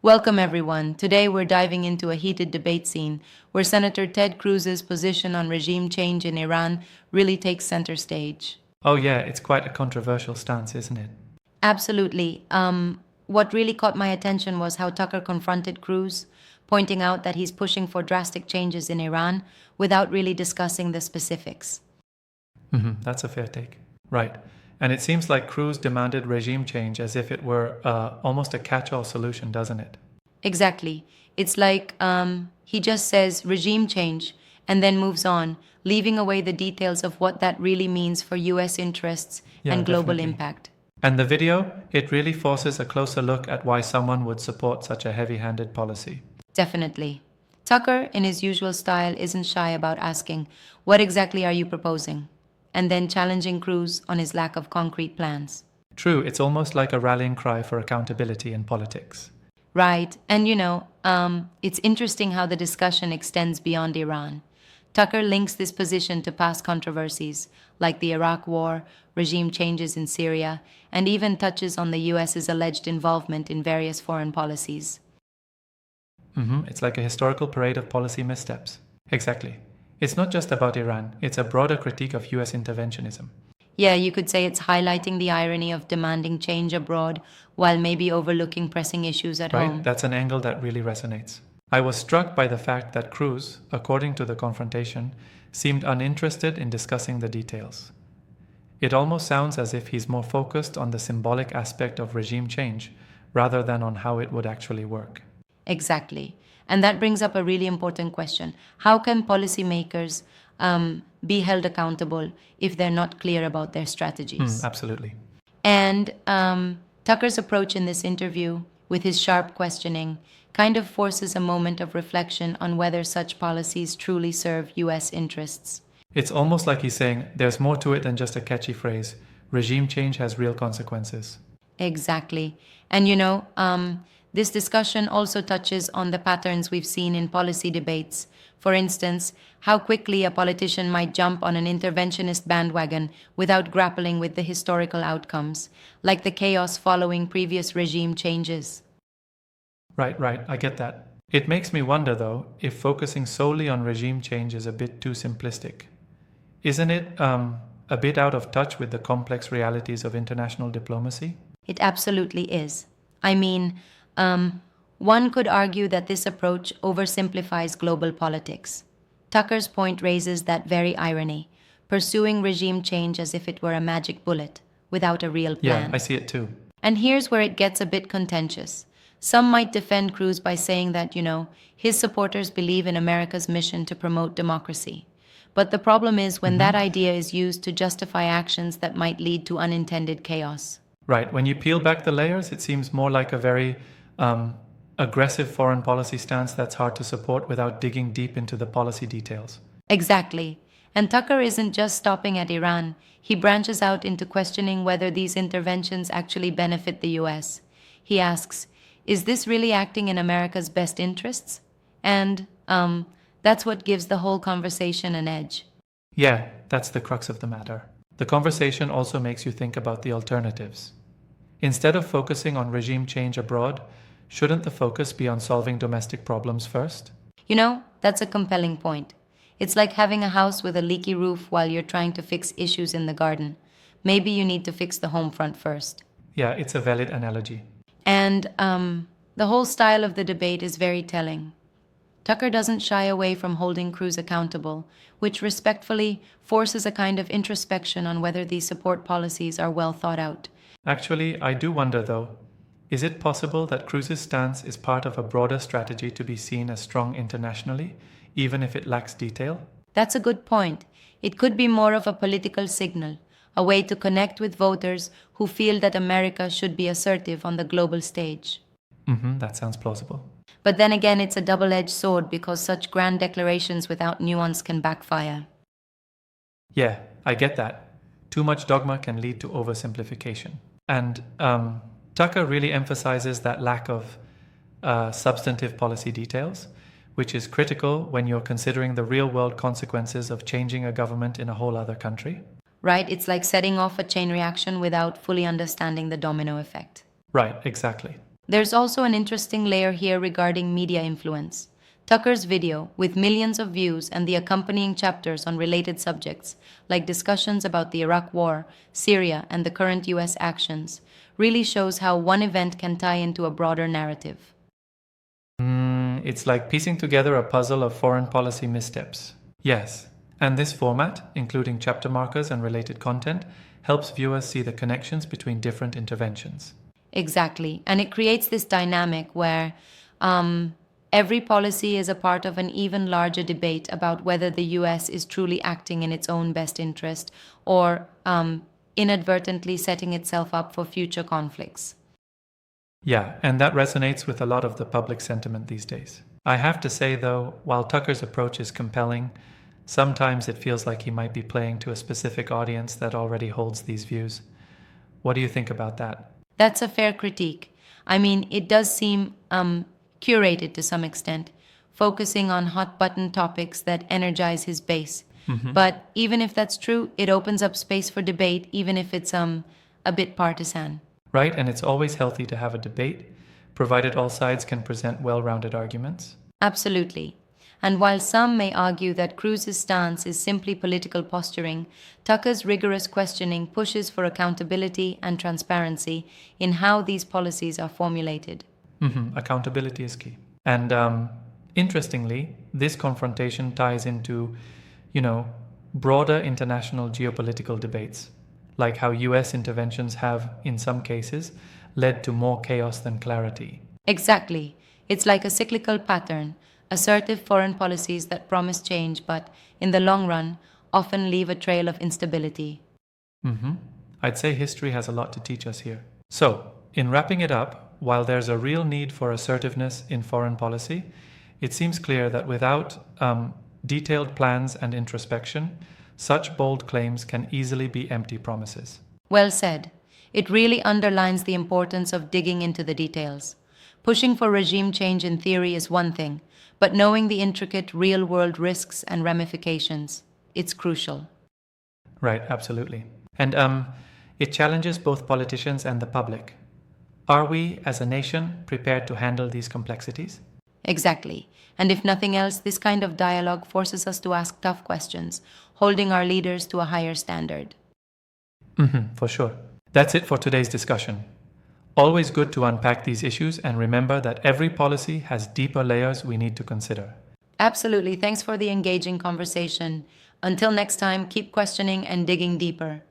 Welcome, everyone. Today we're diving into a heated debate scene where Senator Ted Cruz's position on regime change in Iran really takes center stage. Oh, yeah, it's quite a controversial stance, isn't it? Absolutely. What really caught my attention was how Tucker confronted Cruz, pointing out that he's pushing for drastic changes in Iran without really discussing the specifics. That's a fair take. Right. And it seems like Cruz demanded regime change as if it were almost a catch all solution, doesn't it? Exactly. It's like he just says regime change and then moves on, leaving away the details of what that really means for US interests Yeah, and global definitely. impact. And the video, it really forces a closer look at why someone would support such a heavy handed policy. Definitely. Tucker, in his usual style, isn't shy about asking, "What exactly are you proposing?" and then challenging Cruz on his lack of concrete plans. True, it's almost like a rallying cry for accountability in politics. Right, and it's interesting how the discussion extends beyond Iran. Tucker links this position to past controversies, like the Iraq War, regime changes in Syria, and even touches on the US's alleged involvement in various foreign policies. It's like a historical parade of policy missteps. Exactly. It's not just about Iran, it's a broader critique of US interventionism. Yeah, you could say it's highlighting the irony of demanding change abroad while maybe overlooking pressing issues at Right? home. That's an angle that really resonates. I was struck by the fact that Cruz, according to the confrontation, seemed uninterested in discussing the details. It almost sounds as if he's more focused on the symbolic aspect of regime change rather than on how it would actually work. Exactly. And that brings up a really important question. How can policymakers be held accountable if they're not clear about their strategies? Absolutely. And Tucker's approach in this interview, with his sharp questioning, kind of forces a moment of reflection on whether such policies truly serve US interests. It's almost like he's saying there's more to it than just a catchy phrase. Regime change has real consequences. Exactly. And this discussion also touches on the patterns we've seen in policy debates. For instance, how quickly a politician might jump on an interventionist bandwagon without grappling with the historical outcomes, like the chaos following previous regime changes. Right, I get that. It makes me wonder, though, if focusing solely on regime change is a bit too simplistic. Isn't it a bit out of touch with the complex realities of international diplomacy? It absolutely is. I mean, one could argue that this approach oversimplifies global politics. Tucker's point raises that very irony, pursuing regime change as if it were a magic bullet, without a real Yeah, plan. I see it too. And here's where it gets a bit contentious. Some might defend Cruz by saying that, his supporters believe in America's mission to promote democracy. But the problem is when that idea is used to justify actions that might lead to unintended chaos. Right, when you peel back the layers, it seems more like a very aggressive foreign policy stance that's hard to support without digging deep into the policy details. Exactly. And Tucker isn't just stopping at Iran. He branches out into questioning whether these interventions actually benefit the US. He asks, is this really acting in America's best interests? And that's what gives the whole conversation an edge. Yeah, that's the crux of the matter. The conversation also makes you think about the alternatives. Instead of focusing on regime change abroad, shouldn't the focus be on solving domestic problems first? That's a compelling point. It's like having a house with a leaky roof while you're trying to fix issues in the garden. Maybe you need to fix the home front first. Yeah, it's a valid analogy. And the whole style of the debate is very telling. Tucker doesn't shy away from holding Cruz accountable, which respectfully forces a kind of introspection on whether these support policies are well thought out. Actually, I do wonder though, is it possible that Cruz's stance is part of a broader strategy to be seen as strong internationally, even if it lacks detail? That's a good point. It could be more of a political signal, a way to connect with voters who feel that America should be assertive on the global stage. That sounds plausible. But then again, it's a double-edged sword because such grand declarations without nuance can backfire. Yeah, I get that. Too much dogma can lead to oversimplification. And Tucker really emphasizes that lack of substantive policy details, which is critical when you're considering the real-world consequences of changing a government in a whole other country. Right? It's like setting off a chain reaction without fully understanding the domino effect. Right, exactly. There's also an interesting layer here regarding media influence. Tucker's video, with millions of views and the accompanying chapters on related subjects, like discussions about the Iraq War, Syria, and the current US actions, really shows how one event can tie into a broader narrative. It's like piecing together a puzzle of foreign policy missteps. Yes, and this format, including chapter markers and related content, helps viewers see the connections between different interventions. Exactly. And it creates this dynamic where every policy is a part of an even larger debate about whether the US is truly acting in its own best interest or inadvertently setting itself up for future conflicts. Yeah, and that resonates with a lot of the public sentiment these days. I have to say, though, while Tucker's approach is compelling, sometimes it feels like he might be playing to a specific audience that already holds these views. What do you think about that? That's a fair critique. I mean, it does seem curated to some extent, focusing on hot button topics that energize his base. But even if that's true, it opens up space for debate, even if it's a bit partisan. Right, and it's always healthy to have a debate, provided all sides can present well rounded arguments. Absolutely. And while some may argue that Cruz's stance is simply political posturing, Tucker's rigorous questioning pushes for accountability and transparency in how these policies are formulated. Accountability is key. And interestingly, this confrontation ties into, broader international geopolitical debates, like how US interventions have, in some cases, led to more chaos than clarity. Exactly. It's like a cyclical pattern, assertive foreign policies that promise change but, in the long run, often leave a trail of instability. I'd say history has a lot to teach us here. So, in wrapping it up, while there's a real need for assertiveness in foreign policy, it seems clear that without detailed plans and introspection, such bold claims can easily be empty promises. Well said. It really underlines the importance of digging into the details. Pushing for regime change in theory is one thing, but knowing the intricate real-world risks and ramifications, it's crucial. Right, absolutely. And it challenges both politicians and the public. Are we, as a nation, prepared to handle these complexities? Exactly. And if nothing else, this kind of dialogue forces us to ask tough questions, holding our leaders to a higher standard. For sure. That's it for today's discussion. Always good to unpack these issues and remember that every policy has deeper layers we need to consider. Absolutely. Thanks for the engaging conversation. Until next time, keep questioning and digging deeper.